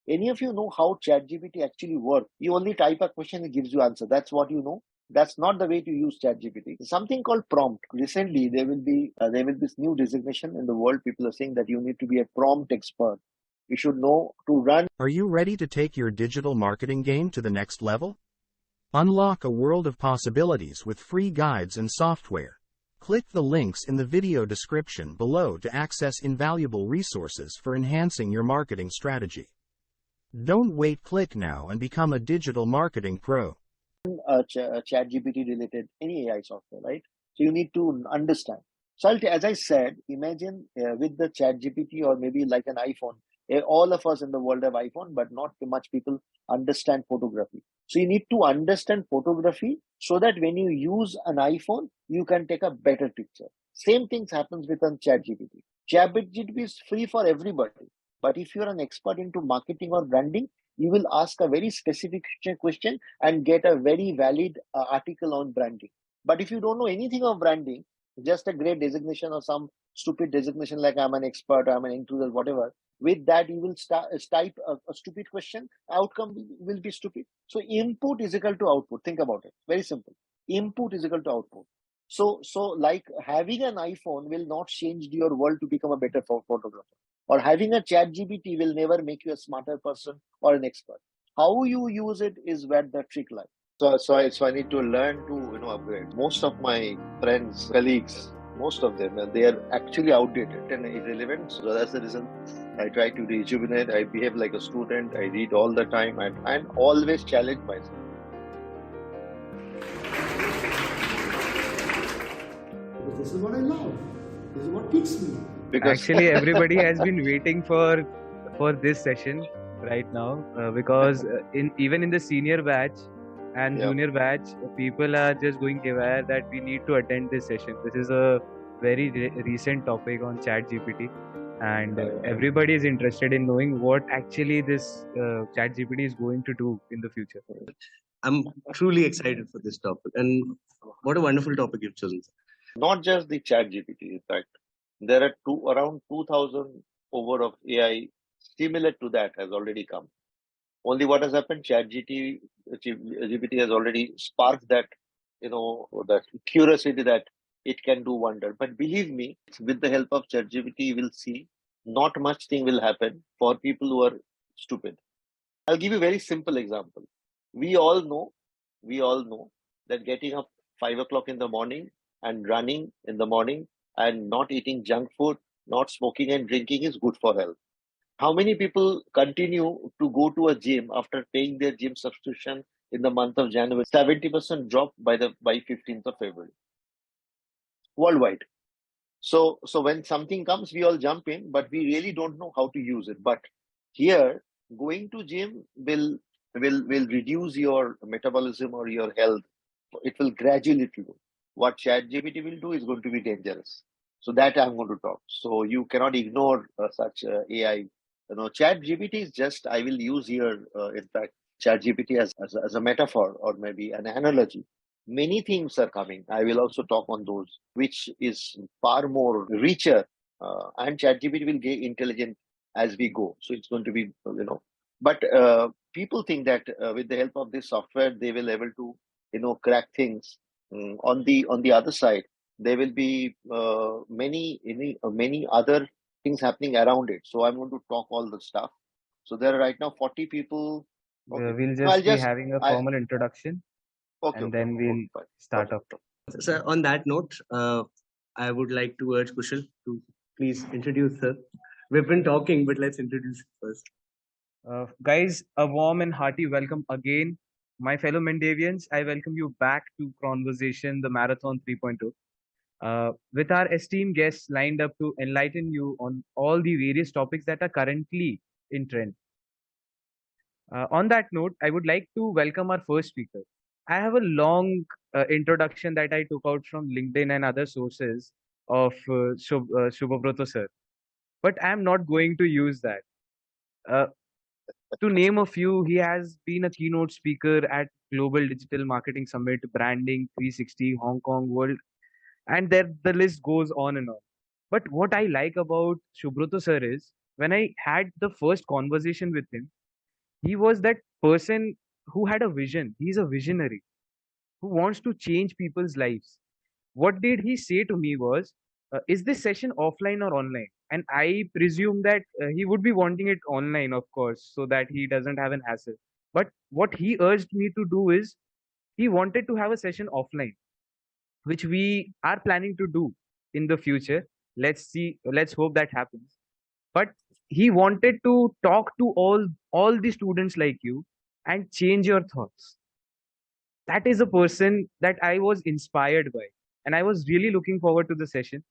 Any of you know how ChatGPT actually works? You only type a question, it gives you answer. That's what you know. That's not the way to use ChatGPT. Something called prompt. Recently, there will be this new designation in the world. People are saying that you need to be a prompt expert. You should know to run. Are you ready to take your digital marketing game to the next level? Unlock a world of possibilities with free guides and software. Click the links in the video description below to access invaluable resources for enhancing your marketing strategy. Don't wait, click now and become a digital marketing pro. ChatGPT related any AI software, right? So you need to understand. So as I said, imagine with the ChatGPT or maybe like an iPhone. All of us in the world have iPhone, but not too much people understand photography. So you need to understand photography so that when you use an iPhone, you can take a better picture. Same things happens with on ChatGPT. ChatGPT is free for everybody, but if you're an expert into marketing or branding, you will ask a very specific question and get a very valid article on branding. But if you don't know anything of branding, just a great designation or some stupid designation like I'm an expert, I'm an enthusiast, whatever, with that you will type a stupid question, outcome will be stupid. So input is equal to output. Think about it. Very simple. Input is equal to output. So like having an iPhone will not change your world to become a better photographer. Or having a ChatGPT will never make you a smarter person or an expert. How you use it is where the trick lies. So I need to learn to upgrade. Most of my friends, colleagues, most of them, they are actually outdated and irrelevant. So that's the reason I try to rejuvenate. I behave like a student. I read all the time and always challenge myself. Because this is what I love. This is what kicks me. Because Actually, everybody has been waiting for this session right now because even in the senior batch and Yeah. junior batch, people are just going aware that we need to attend this session. This is a very recent topic on ChatGPT, and everybody is interested in knowing what actually this ChatGPT is going to do in the future. I'm truly excited for this topic, and what a wonderful topic you've chosen. Not just the ChatGPT, in fact, there are around 2,000 over of AI similar to that has already come. Only what has happened, GPT has already sparked that, that curiosity that it can do wonder. But believe me, with the help of ChatGPT, you will see not much thing will happen for people who are stupid. I'll give you a very simple example. We all know that getting up 5 o'clock in the morning and running in the morning and not eating junk food, not smoking and drinking is good for health. How many people continue to go to a gym after paying their gym subscription in the month of January? 70% drop by 15th of February worldwide. So when something comes, we all jump in, but we really don't know how to use it. But here, going to gym will reduce your metabolism or your health. It will gradually do. What ChatGPT will do is going to be dangerous. So that I'm going to talk. So you cannot ignore such AI. ChatGPT is just, I will use here, in fact, ChatGPT as a metaphor or maybe an analogy. Many things are coming. I will also talk on those, which is far more richer, and ChatGPT will get intelligent as we go. So it's going to be, but people think that with the help of this software, they will able to, crack things. On the other side, there will be many other things happening around it. So I'm going to talk all the stuff. So there are right now 40 people. Okay. We'll No, just be having a formal introduction, and then we'll start up. So on that note, I would like to urge Kushal to please introduce her. We've been talking, but let's introduce first. Guys, a warm and hearty welcome again. My fellow Mendavians, I welcome you back to Conversation, the Marathon 3.0. With our esteemed guests lined up to enlighten you on all the various topics that are currently in trend. On that note, I would like to welcome our first speaker. I have a long introduction that I took out from LinkedIn and other sources of Shubhabroto sir, but I am not going to use that. To name a few, he has been a keynote speaker at Global Digital Marketing Summit, Branding 360, Hong Kong World, and there the list goes on and on. But what I like about Shubhabroto sir is when I had the first conversation with him, He was that person who had a vision. He's a visionary who wants to change people's lives. What did he say to me was, is this session offline or online? And I presume that he would be wanting it online, of course, so that he doesn't have an hassle. But what he urged me to do is he wanted to have a session offline, which we are planning to do in the future. Let's see, let's hope that happens. But he wanted to talk to all the students like you and change your thoughts. That is a person that I was inspired by, and I was really looking forward to the session.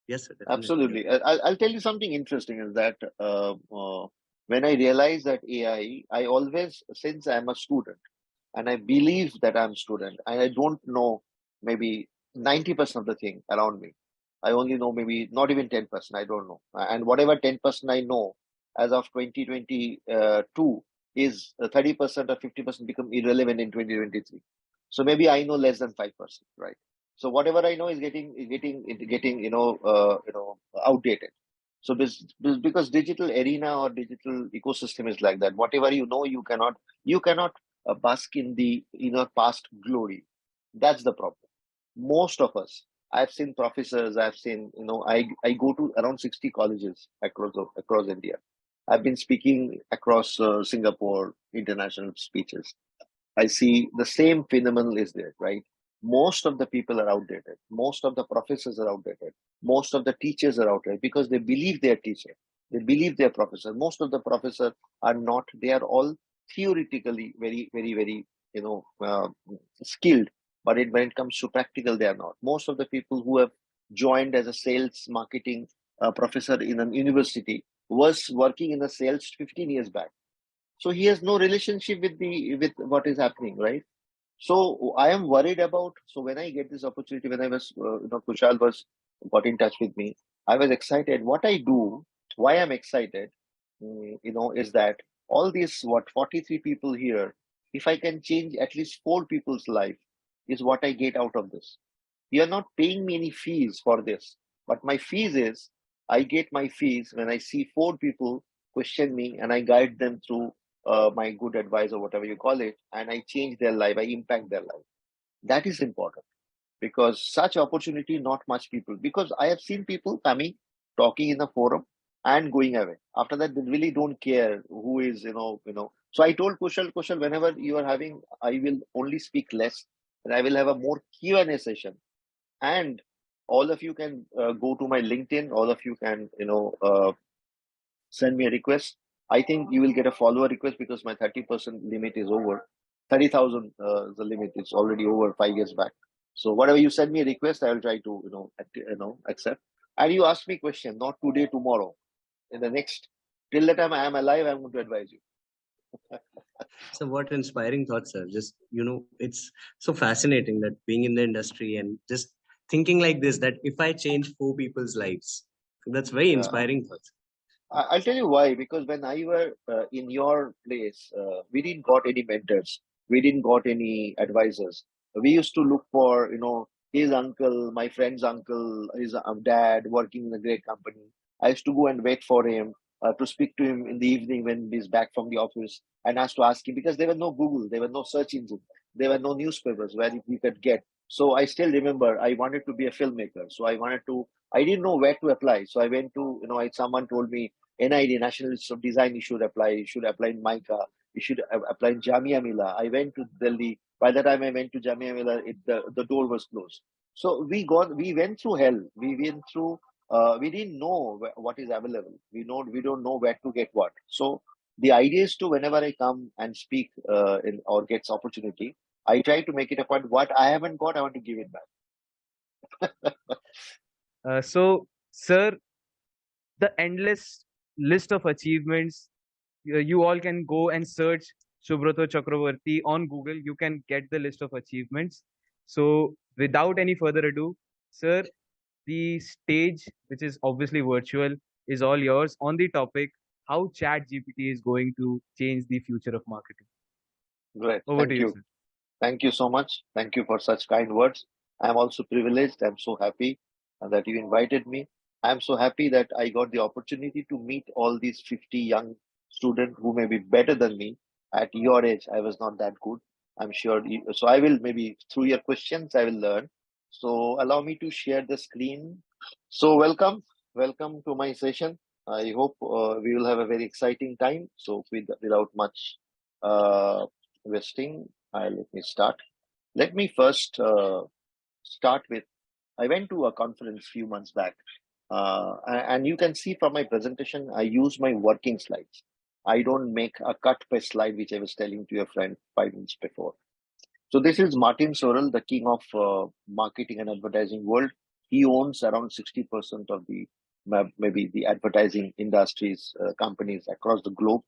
Yes, sir. Definitely. Absolutely. I'll tell you something interesting is that when I realized that AI, I always, since I'm a student and I believe that I'm a student and I don't know maybe 90% of the thing around me. I only know maybe not even 10%. I don't know. And whatever 10% I know as of 2022 is 30% or 50% become irrelevant in 2023. So maybe I know less than 5%, right? So whatever I know is getting outdated. So because digital arena or digital ecosystem is like that. Whatever you know, you cannot bask in the past glory. That's the problem. Most of us, I've seen professors, I've seen, I go to around 60 colleges across India. I've been speaking across Singapore, international speeches. I see the same phenomenon is there, right? Most of the people are outdated. Most of the professors are outdated. Most of the teachers are outdated because they believe their teacher. They believe their professor. Most of the professors are not. They are all theoretically very, very, very, skilled. But when it comes to practical, they are not. Most of the people who have joined as a sales marketing professor in an university was working in the sales 15 years back, so he has no relationship with what is happening, right? So I am worried about. So when I get this opportunity, when I was, Kushal was got in touch with me, I was excited. What I do, why I'm excited, is that all these 43 people here, if I can change at least 4 people's life, is what I get out of this. You are not paying me any fees for this, but my fees is I get my fees when I see 4 people question me and I guide them through my good advice or whatever you call it, and I change their life, I impact their life. That is important because such opportunity, not much people. Because I have seen people coming, talking in the forum, and going away. After that, they really don't care who is, So I told Kushal, whenever you are having, I will only speak less, and I will have a more Q&A session. And all of you can go to my LinkedIn. All of you can, send me a request. I think you will get a follower request because my 30% limit is over. 30,000 the limit is already over 5 years back. So whatever you send me a request, I will try to accept. And you ask me question, not today, tomorrow, in the next. Till the time I am alive, I'm going to advise you. So what inspiring thoughts, sir. Just, it's so fascinating that being in the industry and just thinking like this, that if I change 4 people's lives, that's very Yeah. inspiring thoughts. I'll tell you why. Because when I were in your place, we didn't got any mentors. We didn't got any advisors. We used to look for, his uncle, my friend's uncle, his dad working in a great company. I used to go and wait for him to speak to him in the evening when he's back from the office, and asked to ask him because there were no Google, there were no search engine, there were no newspapers where we could get. So I still remember I wanted to be a filmmaker. So I didn't know where to apply. So I went to, someone told me NID, National Institute of Design, you should apply in MICA, you should apply in Jamia Millia. I went to Delhi. By the time I went to Jamia Millia, the door was closed. So we went through hell. We went through, we didn't know what is available. We don't know where to get what. So the idea is to, whenever I come and speak or gets opportunity, I try to make it a point. What I haven't got, I want to give it back. So, sir, the endless list of achievements, you all can go and search Subrato Chakravarti on Google. You can get the list of achievements. So, without any further ado, sir, the stage, which is obviously virtual, is all yours on the topic how ChatGPT is going to change the future of marketing. Great. Over Thank to you, you. sir. Thank you so much. Thank you for such kind words. I'm also privileged. I'm so happy that you invited me. I'm so happy that I got the opportunity to meet all these 50 young students who may be better than me, At your age, I was not that good. I'm sure. So I will maybe through your questions, I will learn. So allow me to share the screen. So welcome to my session. I hope we will have a very exciting time. So without much uh, wasting, let me start. Let me first start with, I went to a conference few months back, and you can see from my presentation, I use my working slides. I don't make a cut paste slide, which I was telling to your friend 5 minutes before. So this is Martin Sorrell, the king of marketing and advertising world. He owns around 60% of the maybe the advertising industries companies across the globe.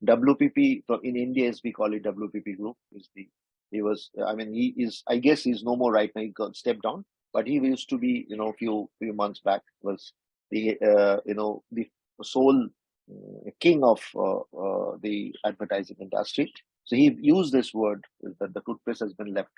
WPP, so in India, as we call it, WPP Group is the. He was. I mean, he is. I guess he's no more right now. He got stepped down, but he used to be. Few months back was the the sole king of the advertising industry. So he used this word that the toothpaste has been left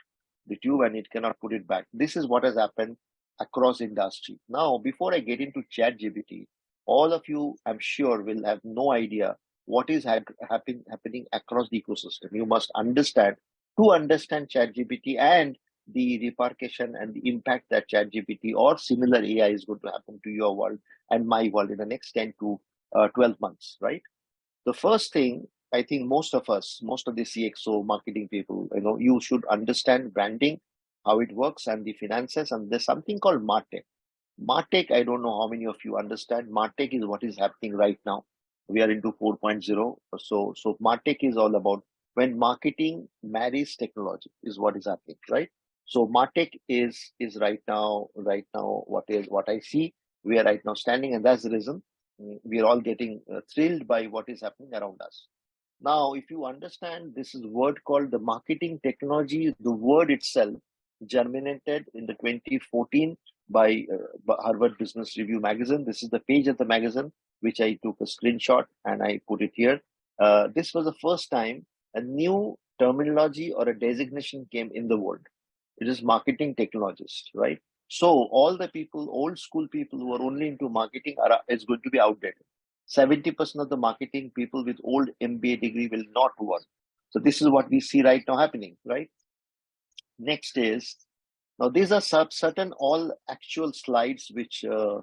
the tube and it cannot put it back. This is what has happened across industry. Now, before I get into ChatGPT, all of you, I'm sure, will have no idea what is happening across the ecosystem. You must understand to understand ChatGPT and the repercussion and the impact that ChatGPT or similar AI is going to happen to your world and my world in the next 10 to 12 months, right? The first thing, I think most of us, most of the CXO marketing people, you should understand branding, how it works, and the finances. And there's something called MarTech. MarTech, I don't know how many of you understand. MarTech is what is happening right now. We are into 4.0. So MarTech is all about when marketing marries technology is what is happening, right? So MarTech is right now what I see. We are right now standing, and that's the reason we are all getting thrilled by what is happening around us. Now, if you understand, this is a word called the marketing technology. The word itself germinated in the 2014 by Harvard Business Review magazine. This is the page of the magazine, which I took a screenshot and I put it here. This was the first time a new terminology or a designation came in the world. It is marketing technologist, right? So all the people, old school people who are only into marketing is going to be outdated. 70% of the marketing people with old MBA degree will not work. So this is what we see right now happening, right? Next is, now these are certain all actual slides which the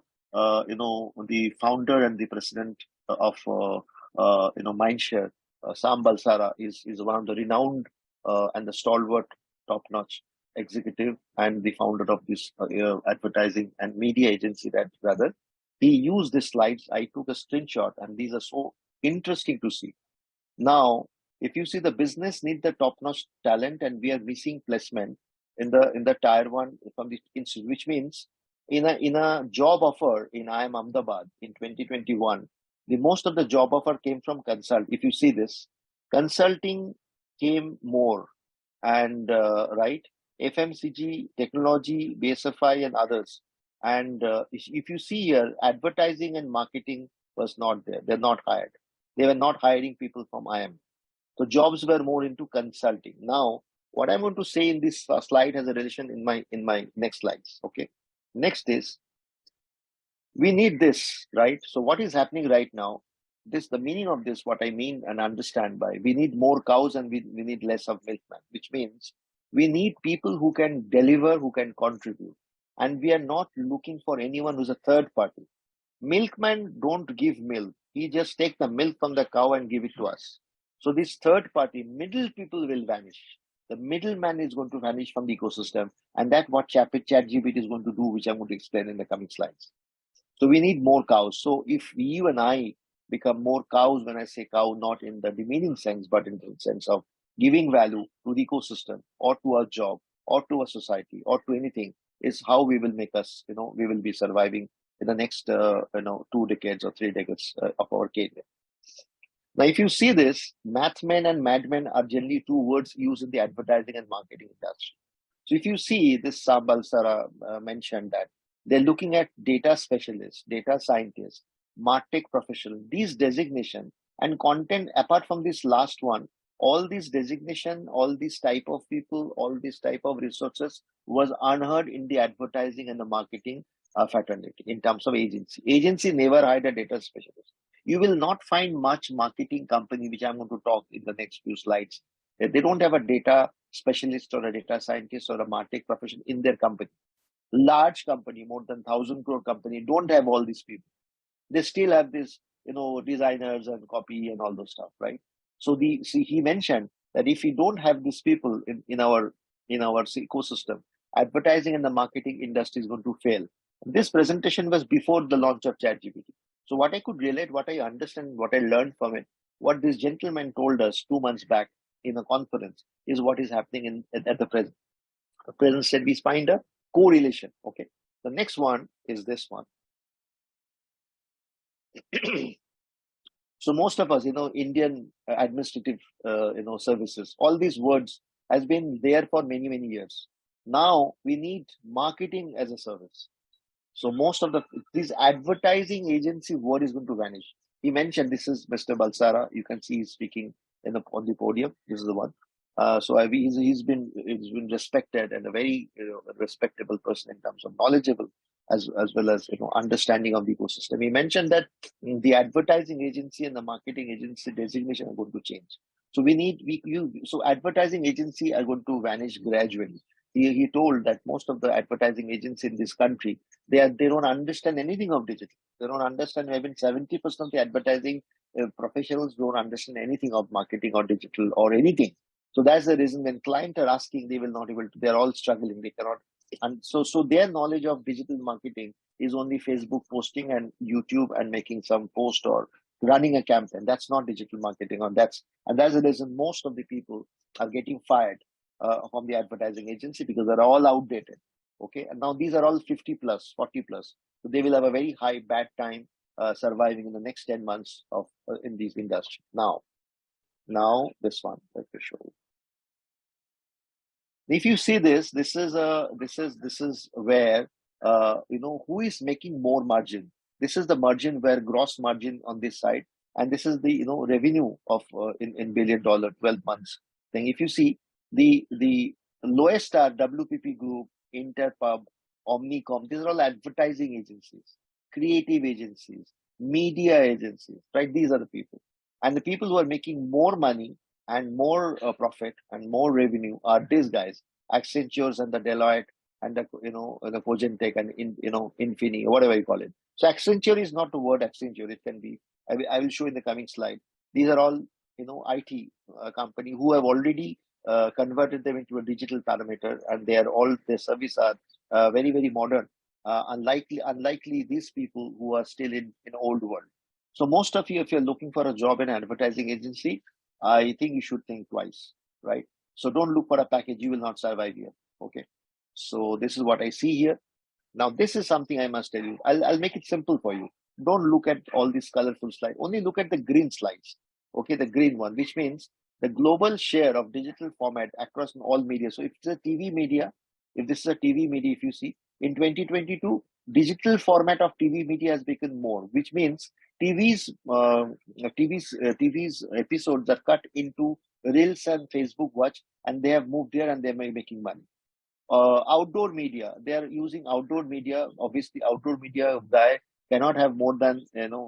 founder and the president of Mindshare, Sam Balsara is one of the renowned and the stalwart, top-notch executive and the founder of this advertising and media agency that rather he used these slides. I took a screenshot and these are so interesting to see. Now, if you see the business need the top-notch talent and we are missing placement in the tier one from the institute, which means in a job offer in IIM Ahmedabad in 2021, the most of the job offer came from consult. If you see this, consulting came more, and right, FMCG, technology, BSFI, and others. And if you see here, advertising and marketing was not there. They're not hired. They were not hiring people from IIM. So jobs were more into consulting. Now, what I'm going to say in this slide has a relation in my next slides. Okay. Next is, we need this, right? So what is happening right now? The meaning of this, what I mean and understand by, we need more cows and we need less of milkmen, which means we need people who can deliver, who can contribute. And we are not looking for anyone who's a third party. Milkmen don't give milk. He just take the milk from the cow and give it to us. So this third party, middle people will vanish. The middleman is going to vanish from the ecosystem. And that's what ChatGPT is going to do, which I'm going to explain in the coming slides. So we need more cows. So if you and I become more cows, when I say cow, not in the demeaning sense, but in the sense of giving value to the ecosystem or to our job or to our society or to anything, is how we will make us, we will be surviving in the next, 2 decades or 3 decades of our career. Now, if you see this, mathmen and madmen are generally two words used in the advertising and marketing industry. So if you see this, Sam Balsara mentioned that they're looking at data specialists, data scientists, MarTech professional, these designation and content, apart from this last one, all these designation, all these type of people, all these type of resources was unheard in the advertising and the marketing fraternity in terms of agency. Agency never hired a data specialist. You will not find much marketing company, which I'm going to talk in the next few slides. They don't have a data specialist or a data scientist or a martech profession in their company. Large company, more than 1,000 crore company, don't have all these people. They still have this, designers and copy and all those stuff, right? So he mentioned that if we don't have these people in our ecosystem, advertising and the marketing industry is going to fail. This presentation was before the launch of ChatGPT. So what I could relate, what I understand, what I learned from it, what this gentleman told us 2 months back in a conference is what is happening at the present. The present said we find a correlation. Okay. The next one is this one. So most of us, Indian administrative, services, all these words has been there for many, many years. Now we need marketing as a service. So most of this advertising agency word is going to vanish. He mentioned this is Mr. Balsara. You can see he's speaking on the podium. This is the one. He's been respected and a very respectable person in terms of knowledgeable as well as understanding of the ecosystem. He mentioned that the advertising agency and the marketing agency designation are going to change. So so advertising agency are going to vanish gradually. He told that most of the advertising agency in this country, they don't understand anything of digital. They don't understand. Even 70% of the advertising professionals don't understand anything of marketing or digital or anything. So that's the reason when clients are asking, they will not able to. They're all struggling. They cannot. And so their knowledge of digital marketing is only Facebook posting and YouTube and making some post or running a campaign. That's not digital marketing. And that's the reason most of the people are getting fired from the advertising agency because they're all outdated. Okay. And now these are all 50 plus, 40 plus. So they will have a very high bad time surviving in the next 10 months of in this industry. Now this one, let me show you. If you see this is where who is making more margin. This is the margin where gross margin on this side, and this is the revenue of in $1 billion 12 months thing. If you see the lowest are WPP Group, Interpub, Omnicom. These are all advertising agencies, creative agencies, media agencies, right? These are the people, and the people who are making more money and more profit and more revenue are these guys, Accentures and the Deloitte and the Cogentech and Infini, whatever you call it. So Accenture is not the word Accenture. It can be. I will show in the coming slide. These are all IT company who have already converted them into a digital parameter, and their service are very, very modern. Unlikely these people who are still in old world. So most of you, if you're looking for a job in an advertising agency, I think you should think twice, right? So don't look for a package. You will not survive here. Okay. So this is what I see here. Now, this is something I must tell you. I'll make it simple for you. Don't look at all these colorful slides. Only look at the green slides. Okay. The green one, which means the global share of digital format across all media. So if it's a TV media, if you see in 2022, digital format of TV media has become more, which means TV's episodes are cut into Reels and Facebook Watch, and they have moved there and they're making money. Outdoor media, they are using outdoor media. Obviously, outdoor media guy cannot have more than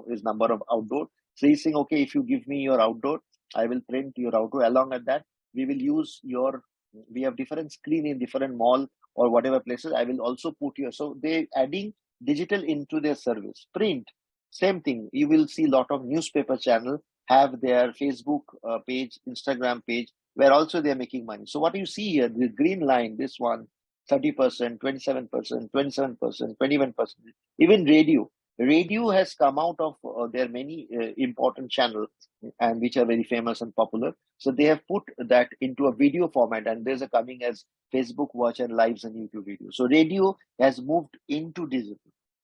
his number of outdoor. So he's saying, okay, if you give me your outdoor, I will print your outdoor. Along with that, we will use we have different screen in different mall or whatever places. I will also put here. So they adding digital into their service. Print, same thing. You will see a lot of newspaper channel have their Facebook page, Instagram page, where also they're making money. So what you see here, the green line, this one, 30%, 27%, 27%, 21%. Even radio has come out of their many important channels and which are very famous and popular. So they have put that into a video format, and there's a coming as Facebook Watch and Lives and YouTube videos. So radio has moved into digital.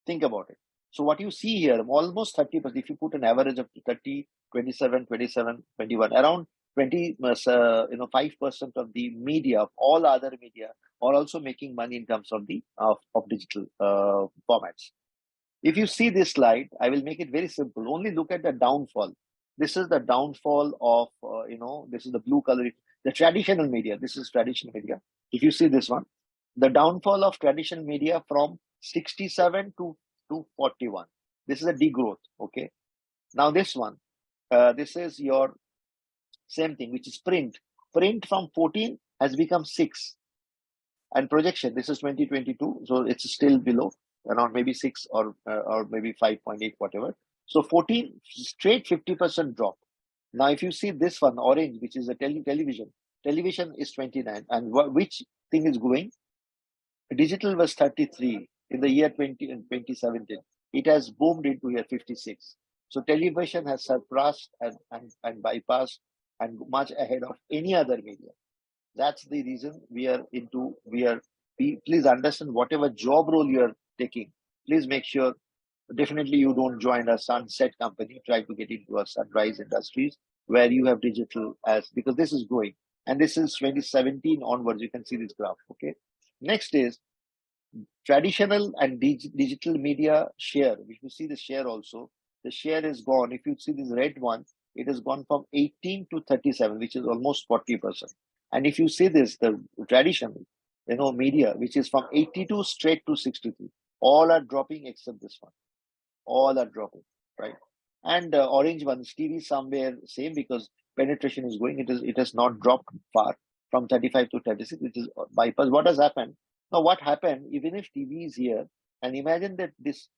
Think about it. So what you see here, almost 30%, if you put an average of 30, 27, 27, 21, around 5% of the media, of all other media, are also making money in terms of the of digital formats. If you see this slide, I will make it very simple. Only look at the downfall. This is the downfall of this is the blue color. The traditional media. This is traditional media. If you see this one, the downfall of traditional media from 67 to 41. This is a degrowth. Okay. Now this one, this is your same thing, which is print. Print from 14 has become 6. And projection, this is 2022, so it's still below, around maybe 6 or maybe 5.8, whatever. So 14, straight 50% drop. Now, if you see this one, orange, which is a television is 29. And which thing is going? Digital was 33 in the year 2017. It has boomed into year 56. So television has surpassed and bypassed and much ahead of any other media. That's the reason please understand whatever job role you are taking, please make sure definitely you don't join a sunset company, try to get into a sunrise industries where you have digital because this is growing. And this is 2017 onwards, you can see this graph, okay? Next is traditional and digital media share. If you see the share also, the share is gone. If you see this red one, it has gone from 18 to 37, which is almost 40%. And if you see this, the traditional, media, which is from 82 straight to 63, all are dropping except this one. All are dropping, right? And orange one, TV somewhere same because penetration is going. It has not dropped far from 35 to 36, which is bypass. What has happened? Now, what happened? Even if TV is here, and imagine that this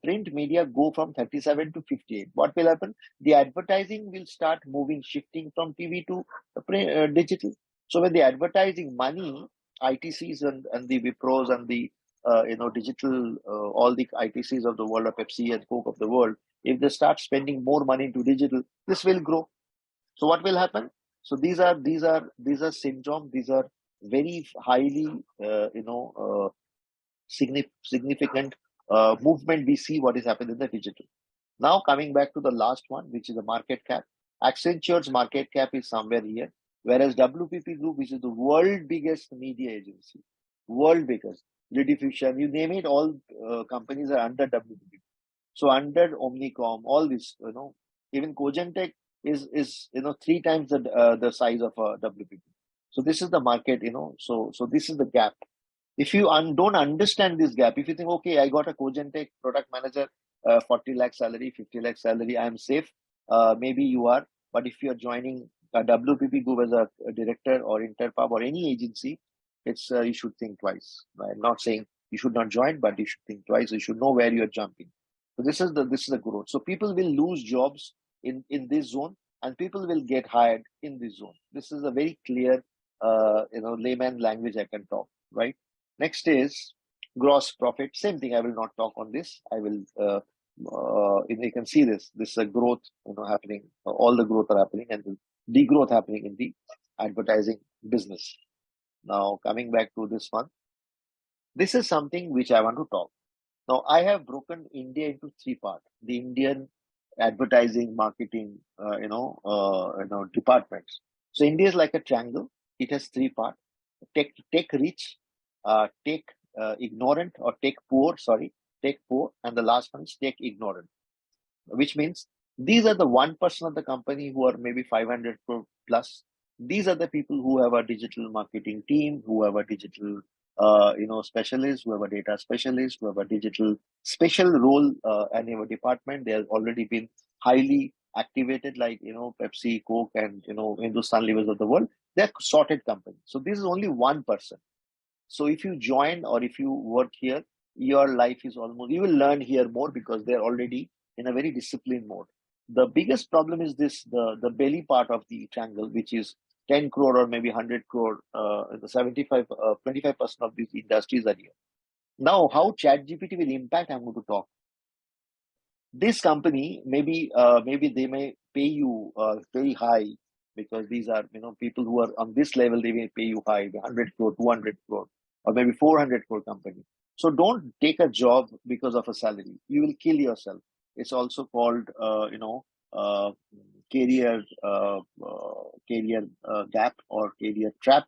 print media go from 37 to 58. What will happen? The advertising will start moving, shifting from TV to digital. So when the advertising money, ITCs and the Wipros and the digital, all the ITCs of the world, of Pepsi and Coke of the world, if they start spending more money into digital, this will grow. So what will happen? So these are syndrome. These are very highly, significant movement. We see what is happening in the digital. Now coming back to the last one, which is the market cap. Accenture's market cap is somewhere here, whereas WPP Group, which is the world biggest media agency, world biggest, Rediffusion, you name it, all companies are under WPP. So under Omnicom, all this, even Cogentech is 3 times the size of WPP. So this is the market, so this is the gap. If you don't understand this gap, if you think, okay, I got a Cogentech product manager, 40 lakh salary, 50 lakh salary, I am safe. Maybe you are, but if you are joining a WPP Group as a director or Interpub or any agency, it's you should think twice. I'm not saying you should not join, but you should think twice. You should know where you are jumping. So this is the growth. So people will lose jobs in this zone, and people will get hired in this zone. This is a very clear, layman language I can talk, right? Next is gross profit. Same thing. I will not talk on this. I will. You can see this. This is a growth, happening. All the growth are happening, and the degrowth happening in the advertising business. Now coming back to this one, this is something which I want to talk. Now I have broken India into 3 parts. The Indian advertising, marketing, departments. So India is like a triangle. It has 3 parts: tech rich, tech ignorant, or tech poor. Sorry, tech poor, and the last one is tech ignorant. Which means these are the 1% of the company who are maybe 500 crore plus. These are the people who have a digital marketing team, who have a digital, specialist, who have a data specialist, who have a digital special role and have a department. They have already been highly activated, like, Pepsi, Coke, and, Hindustan Levers of the world. They're sorted companies. So this is only 1%. So if you join or if you work here, your life is almost, you will learn here more because they're already in a very disciplined mode. The biggest problem is this, the belly part of the triangle, which is 10 crore or maybe 100 crore, the 25% of these industries are here. Now, how ChatGPT will impact, I'm going to talk. This company, maybe they may pay you very high, because these are, people who are on this level, they may pay you high, 100 crore, 200 crore, or maybe 400 crore company. So don't take a job because of a salary. You will kill yourself. It's also called, career gap or career trap.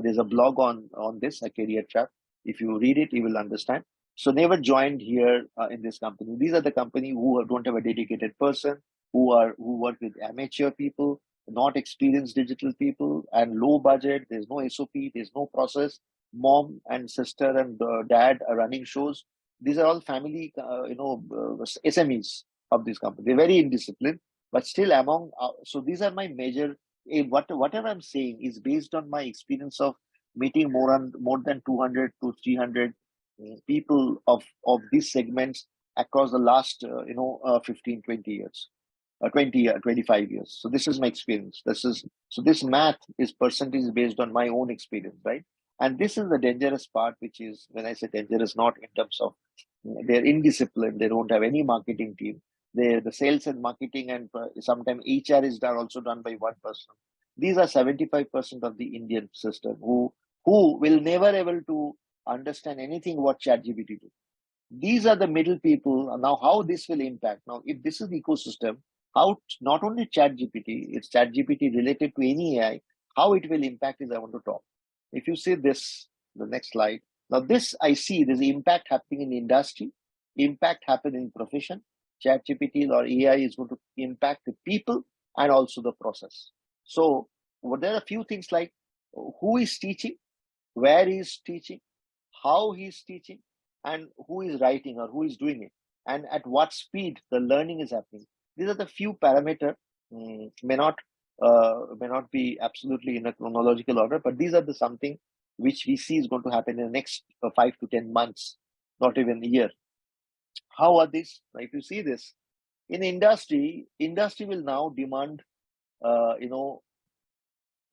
There's a blog on this, a career trap. If you read it, you will understand. So never joined here in this company. These are the company who don't have a dedicated person, who work with amateur people, not experienced digital people, and low budget. There's no SOP, there's no process. Mom and sister and dad are running shows. These are all family, SMEs, of this company. They're very indisciplined, but still among, so these are my major, whatever I'm saying is based on my experience of meeting more than 200 to 300 people of these segments across the last, 15, 20 years. 25 years. So this is my experience. So this math is percentage based on my own experience, right? And this is the dangerous part, which is when I say dangerous, not in terms of they're indisciplined, they don't have any marketing team. The sales and marketing and sometimes HR is also done by one person. These are 75% of the Indian system who will never able to understand anything what ChatGPT do. These are the middle people. Now, how this will impact? Now, if this is the ecosystem, how not only ChatGPT, it's ChatGPT related to any AI, how it will impact is I want to talk. If you see this, the next slide. Now, this I see there's impact happening in the industry, impact happening in profession. ChatGPT or AI is going to impact the people and also the process. So, there are a few things like who is teaching, where he is teaching, how he is teaching, and who is writing or who is doing it, and at what speed the learning is happening. These are the few parameters. May not be absolutely in a chronological order, but these are the something which we see is going to happen in the next 5 to 10 months, not even a year. How are these? If you see this in industry will now demand,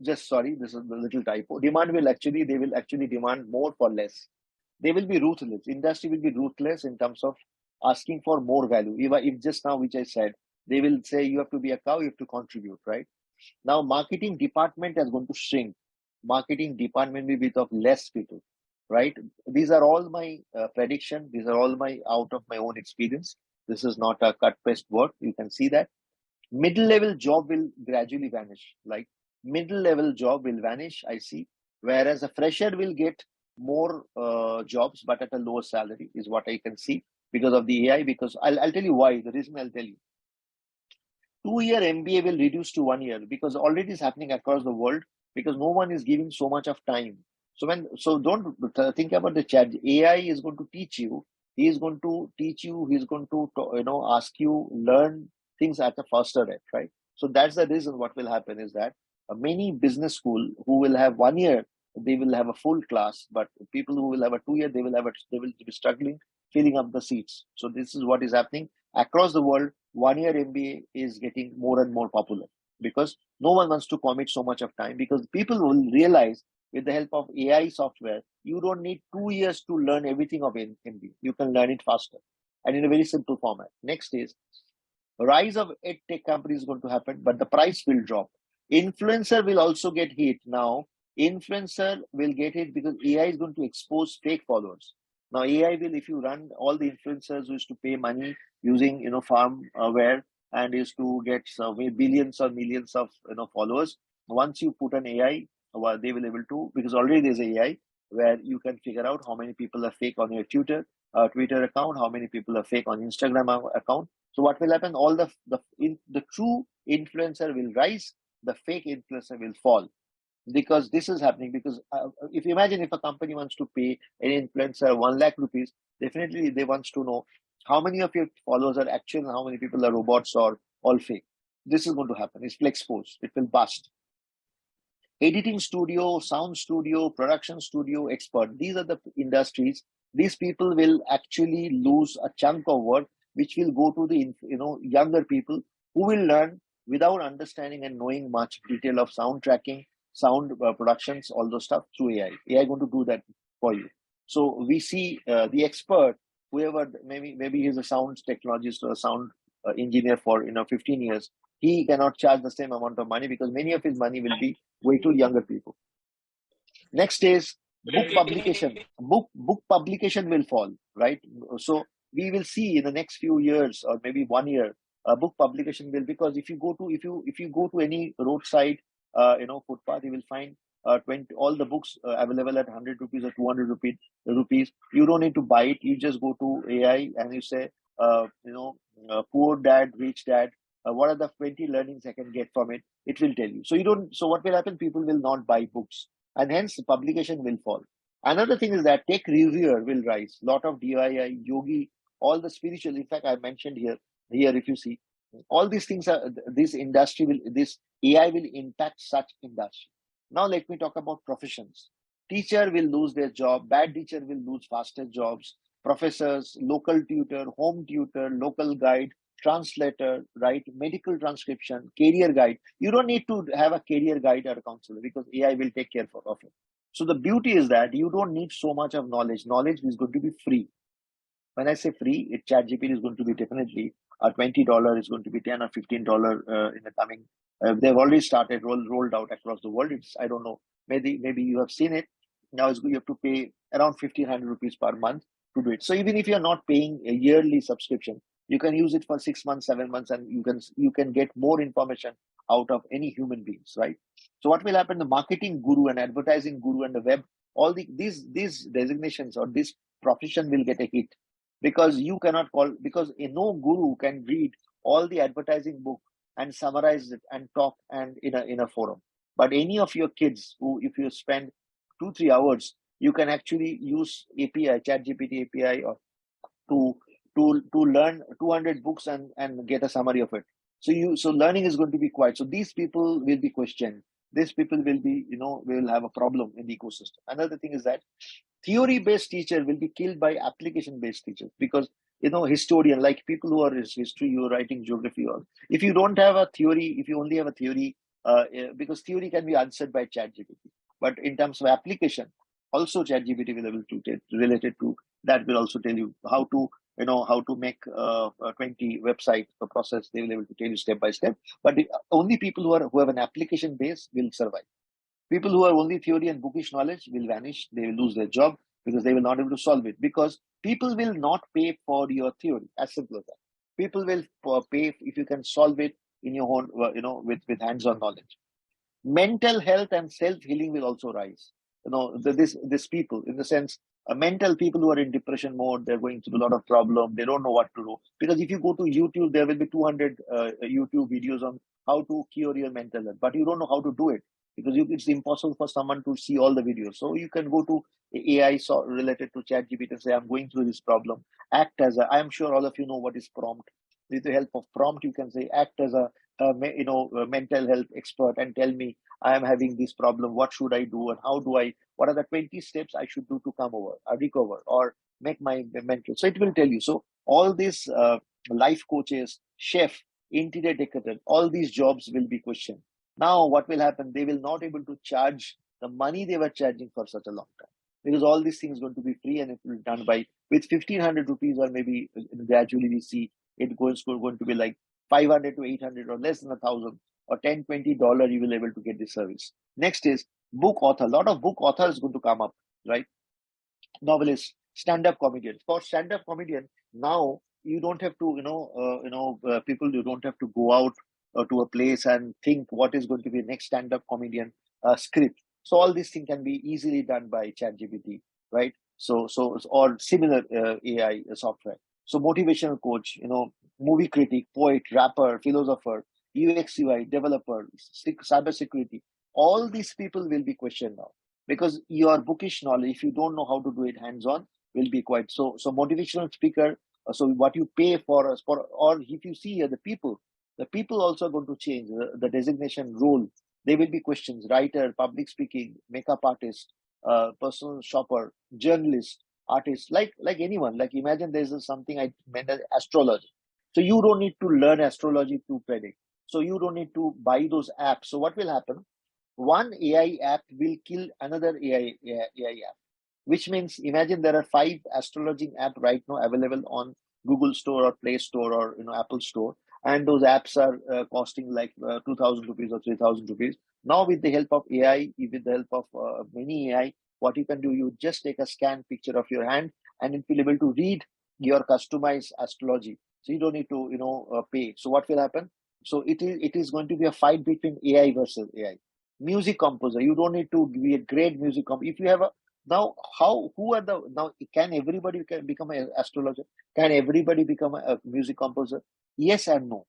just sorry, this is a little typo. They will actually demand more for less. They will be ruthless. Industry will be ruthless in terms of asking for more value. If just now, which I said, they will say you have to be a cow, you have to contribute, right? Now, marketing department is going to shrink. Marketing department will be of less people, right? These are all my prediction. These are all my out of my own experience. This is not a cut paste word. You can see that. Middle level job will gradually vanish. Like middle level job will vanish, I see. Whereas a fresher will get more jobs, but at a lower salary is what I can see because of the AI. Because I'll tell you why. The reason I'll tell you. 2-year MBA will reduce to 1 year because already is happening across the world because no one is giving so much of time. So don't think about the chat. AI is going to teach you. He is going to teach you. He's going to ask you learn things at a faster rate, right? So that's the reason. What will happen is that many business school who will have 1 year, they will have a full class, but people who will have a 2 year, they will be struggling filling up the seats. So this is what is happening across the world. 1 year MBA is getting more and more popular because no one wants to commit so much of time because people will realize with the help of AI software, you don't need 2 years to learn everything of MBA. You can learn it faster and in a very simple format. Next is rise of tech companies is going to happen, but the price will drop. Influencer will also get hit now. Influencer will get hit because AI is going to expose fake followers. Now AI will, if you run all the influencers who used to pay money using firmware and is to get billions or millions of followers. Once you put an AI, they will able to, because already there's AI where you can figure out how many people are fake on your Twitter account, how many people are fake on Instagram account. So what will happen? All the true influencer will rise, the fake influencer will fall. Because this is happening because if you imagine if a company wants to pay an influencer 1 lakh rupees, definitely they wants to know how many of your followers are actual and how many people are robots or all fake. This is going to happen. It will expose. It will bust. Editing studio, sound studio, production studio, expert. These are the industries. These people will actually lose a chunk of work, which will go to the younger people who will learn without understanding and knowing much detail of sound tracking, sound productions, all those stuff through AI. AI going to do that for you. So we see the expert, whoever maybe he's a sound technologist or a sound engineer for 15 years, he cannot charge the same amount of money because many of his money will be way to younger people. Next is book publication. Book publication will fall, right? So we will see in the next few years or maybe 1 year, book publication will, because if you go to any roadside footpath, you will find 20 all the books available at 100 rupees or 200 rupees. You don't need to buy it. You just go to AI and you say, poor dad, rich dad, what are the 20 learnings I can get from it? It will tell you. So what will happen? People will not buy books and hence the publication will fall. Another thing is that tech reviewer will rise. Lot of DIY, yogi, all the spiritual. In fact, I mentioned here, Here, if you see, all these things are, this industry will, this AI will impact such industry. Now let me talk about professions. Teacher will lose their job, bad teacher will lose faster jobs, professors, local tutor, home tutor, local guide, translator, right? Medical transcription, career guide. You don't need to have a career guide or a counselor because AI will take care of it. So the beauty is that you don't need so much of knowledge. Knowledge is going to be free. When I say free, ChatGPT is going to be definitely $20, is going to be $10 or $15 in the coming. They've already started rolled out across the world. It's, I don't know, maybe you have seen it. Now you have to pay around 1,500 rupees per month to do it. So even if you're not paying a yearly subscription, you can use it for 6 months, 7 months, and you can get more information out of any human beings, right? So what will happen? The marketing guru and advertising guru and the web, all these designations or this profession will get a hit because you cannot call, because no guru can read all the advertising book and summarize it and talk and in a forum. But any of your kids who, if you spend 2-3 hours, you can actually use API, ChatGPT API, or to learn 200 books and get a summary of it. So learning is going to be quiet. So these people will be questioned. These people will be, will have a problem in the ecosystem. Another thing is that theory-based teacher will be killed by application-based teachers because, historian, like people who are in history, you are writing geography, or if you don't have a theory, if you only have a theory, because theory can be answered by ChatGPT. But in terms of application, also ChatGPT will be able to related to that will also tell you how to make 20 website process. They will be able to tell you step by step. But only people who have an application base will survive. People who are only theory and bookish knowledge will vanish. They will lose their job because they will not be able to solve it. Because people will not pay for your theory. As simple as that. People will pay if you can solve it in your own, with hands-on knowledge. Mental health and self-healing will also rise. This people, in the sense, mental people who are in depression mode, they're going through a lot of problem. They don't know what to do. Because if you go to YouTube, there will be 200 YouTube videos on how to cure your mental health, but you don't know how to do it because it's impossible for someone to see all the videos. So you can go to AI related to ChatGPT and say, I'm going through this problem. I'm sure all of you know what is prompt. With the help of prompt, you can say, act as a mental health expert and tell me, I am having this problem. What should I do? And what are the 20 steps I should do to come over, recover, or make my mental? So it will tell you. So all these life coaches, chef, interior decorator, all these jobs will be questioned. Now, what will happen? They will not able to charge the money they were charging for such a long time because all these things are going to be free and it will be done with 1,500 rupees, or maybe gradually we see it going to be like 500 to 800 or less than 1,000 or $10-20 you will able to get this service. Next is book author. A lot of book authors going to come up, right? Novelist, stand-up comedian. For stand-up comedian, now you don't have to, people, you don't have to go out to a place and think what is going to be next stand-up comedian script. So all these things can be easily done by ChatGPT, right? So or similar AI software. So motivational coach, movie critic, poet, rapper, philosopher, UX UI, developer, cyber security, all these people will be questioned now because your bookish knowledge, if you don't know how to do it hands-on, will be quite so motivational speaker. So what you pay for, or if you see here the people also are going to change the designation role. There will be questions: writer, public speaking, makeup artist, personal shopper, journalist, artist, like anyone. Like imagine there's something I meant as astrology. So you don't need to learn astrology to predict. So you don't need to buy those apps. So what will happen? One AI app will kill another AI app, which means imagine there are 5 astrology app right now available on Google Store or Play Store or Apple Store, and those apps are costing like 2,000 rupees or 3,000 rupees. Now with the help of AI, with the help of many AI, what you can do, you just take a scan picture of your hand and it will be able to read your customized astrology. So you don't need to pay. So what will happen? So it is going to be a fight between AI versus AI. Music composer, you don't need to be a great music composer. If you have now can everybody become an astrologer? Can everybody become a music composer? Yes and no.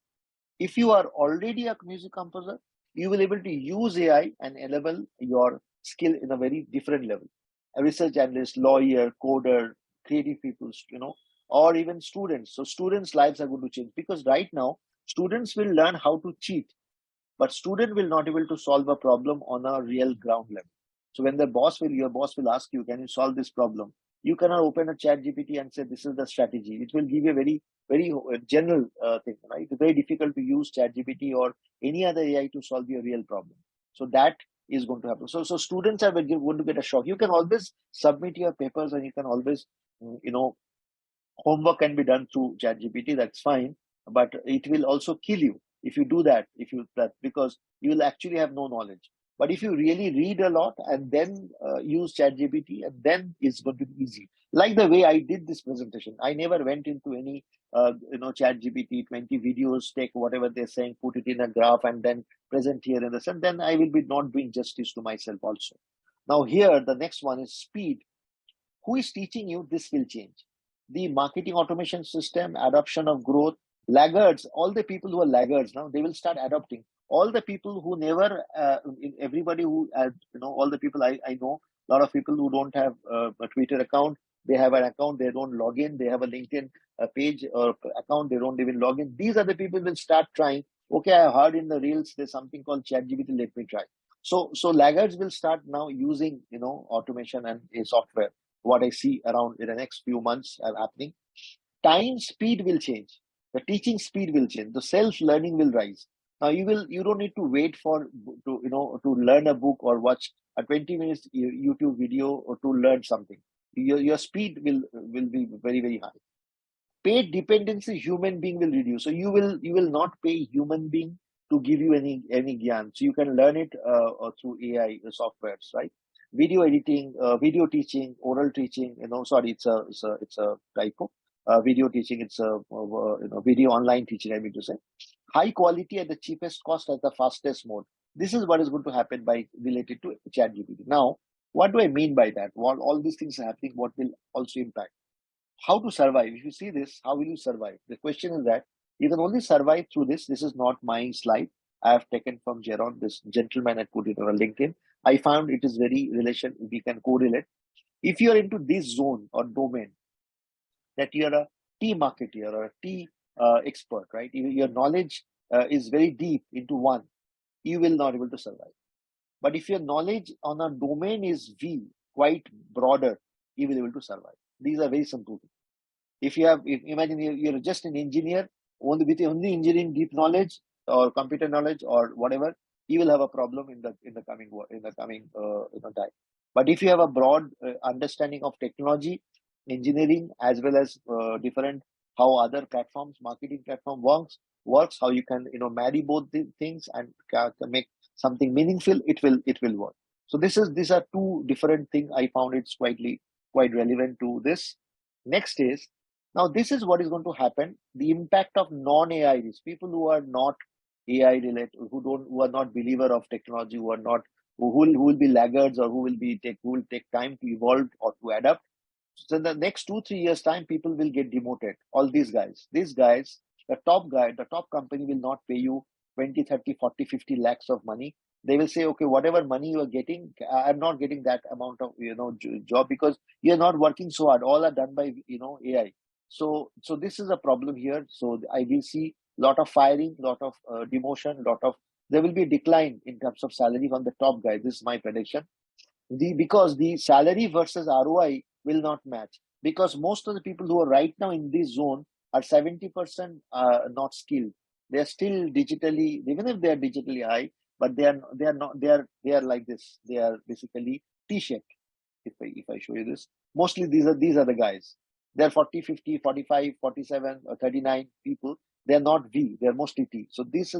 If you are already a music composer, you will be able to use AI and level your skill in a very different level. A research analyst, lawyer, coder, creative people, or even students. So students' lives are going to change, because right now students will learn how to cheat, but student will not able to solve a problem on a real ground level. So when your boss will ask you, can you solve this problem? You cannot open a chat GPT and say, this is the strategy. It will give you a very general thing, right? It's very difficult to use chat GPT or any other AI to solve your real problem. So that is going to happen. So students are going to get a shock. You can always submit your papers, and you can always, homework can be done through ChatGPT. That's fine, but it will also kill you if you do that. Because you will actually have no knowledge. But if you really read a lot and then use ChatGPT, and then it's going to be easy. Like the way I did this presentation, I never went into any ChatGPT 20 videos, take whatever they're saying, put it in a graph, and then present here in the sun. Then I will be not doing justice to myself also. Now here, the next one is speed. Who is teaching you? This will change. The marketing automation system, adoption of growth, laggards, all the people who are laggards now, they will start adopting. All the people who never, everybody who, all the people I know, a lot of people who don't have a Twitter account, they have an account, they don't log in, they have a LinkedIn page or account, they don't even log in. These are the people who will start trying. Okay, I heard in the reels there's something called ChatGPT, let me try. So laggards will start now using, automation and a software. What I see around in the next few months are happening. Time speed will change. The teaching speed will change. The self-learning will rise. Now you don't need to wait to learn a book or watch a 20 minutes YouTube video or to learn something. Your speed will be very, very high. Paid dependency, human being will reduce. So you will not pay human being to give you any gyan. So you can learn it through AI softwares, right? Video editing, video teaching, oral teaching. Sorry, it's a typo. Video teaching, it's a video online teaching. I mean to say, high quality at the cheapest cost at the fastest mode. This is what is going to happen by related to ChatGPT. Now, what do I mean by that? While all these things are happening, what will also impact? How to survive? If you see this, how will you survive? The question is that you can only survive through this. This is not my slide. I have taken from Jeron. This gentleman had put it on LinkedIn. I found it is very relation. We can correlate. If you are into this zone or domain, that you are a tea marketer or a tea expert, right? Your knowledge is very deep into one, you will not be able to survive. But if your knowledge on a domain is quite broader, you will be able to survive. These are very simple things. Imagine you're just an engineer, only with only engineering deep knowledge or computer knowledge or whatever, you will have a problem in the coming time. But if you have a broad understanding of technology, engineering, as well as different how other platforms, marketing platform works, how you can marry both the things and make something meaningful, it will work. So these are two different things. I found it's quite relevant to this. Next is, now this is what is going to happen. The impact of non-AI is people who are not AI related, who are not believer of technology, who will be laggards, or who will take time to evolve or to adapt. So in the next 2-3 years time, people will get demoted. All these guys, the top company will not pay you 20, 30, 40, 50 lakhs of money. They will say, okay, whatever money you are getting, I'm not getting that amount of job, because you're not working so hard. All are done by AI. So this is a problem here. So I will see lot of firing, lot of demotion, there will be a decline in terms of salary on the top guy. This is my prediction. Because the salary versus ROI will not match, because most of the people who are right now in this zone are 70% not skilled. They are still digitally, even if they are digitally high, but they are like this. They are basically T-shaped. If I show you this, mostly these are the guys. They're 40, 50, 45, 47, or 39 people. They're not V. They're mostly T. So this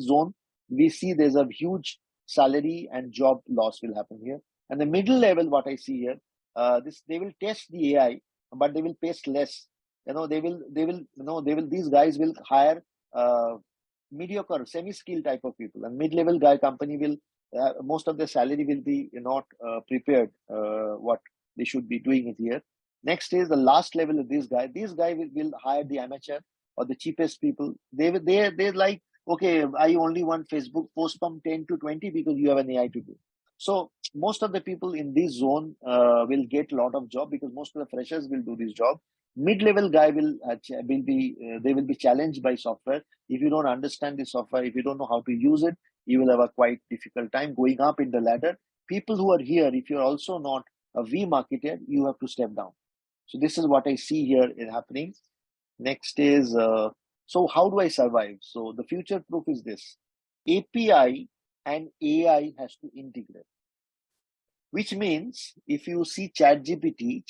zone. We see there's a huge salary and job loss will happen here. And the middle level, what I see here, they will test the AI, but they will pay less. These guys will hire mediocre, semi-skilled type of people, and mid-level company will most of the salary will be not prepared what they should be doing it here. Next is the last level of this guy. This guy will hire the amateur or the cheapest people. They're like, okay, I only want Facebook post from 10 to 20 because you have an AI to do. So most of the people in this zone will get a lot of job because most of the freshers will do this job. Mid-level guy they will be challenged by software. If you don't understand the software, if you don't know how to use it, you will have a quite difficult time going up in the ladder. People who are here, if you're also not a V marketer, you have to step down. So this is what I see here is happening. Next is, so how do I survive? So the future proof is this: API and AI has to integrate. Which means if you see ChatGPT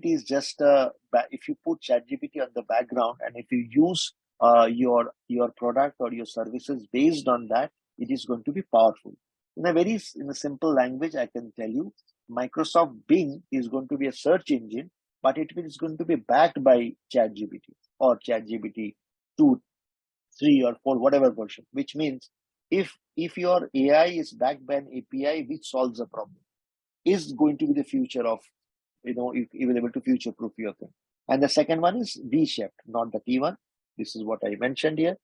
is just if you put ChatGPT on the background and if you use your product or your services based on that, it is going to be powerful. In a simple language, I can tell you, Microsoft Bing is going to be a search engine, but it is going to be backed by ChatGPT or ChatGPT 2, 3, or 4, whatever version. Which means if your AI is backed by an API which solves a problem, is going to be the future of, if you will able to future-proof your thing. And the second one is V-shaped, not the T1. This is what I mentioned here.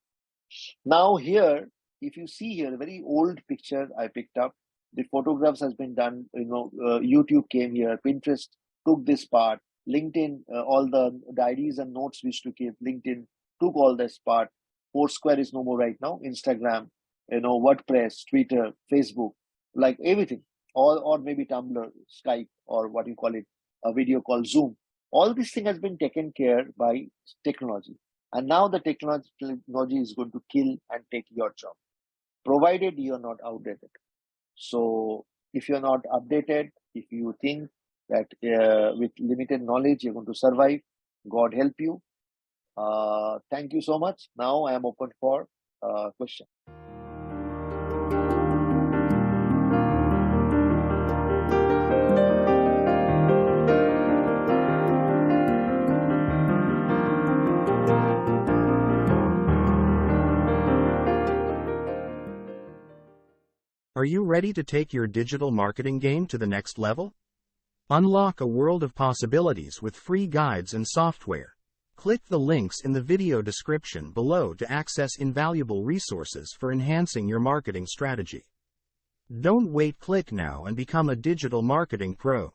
Now here, if you see here, a very old picture I picked up. The photographs has been done, YouTube came here, Pinterest took this part, LinkedIn, all the diaries and notes we used to keep, LinkedIn took all this part. Foursquare is no more right now, Instagram, WordPress, Twitter, Facebook, like everything. Or maybe Tumblr, Skype, or what you call it, a video call Zoom. All this thing has been taken care by technology. And now the technology is going to kill and take your job, provided you are not outdated. So if you're not updated, if you think that with limited knowledge you're going to survive, God help you. Thank you so much. Now I am open for questions. Are you ready to take your digital marketing game to the next level? Unlock a world of possibilities with free guides and software. Click the links in the video description below to access invaluable resources for enhancing your marketing strategy. Don't wait, click now and become a digital marketing pro.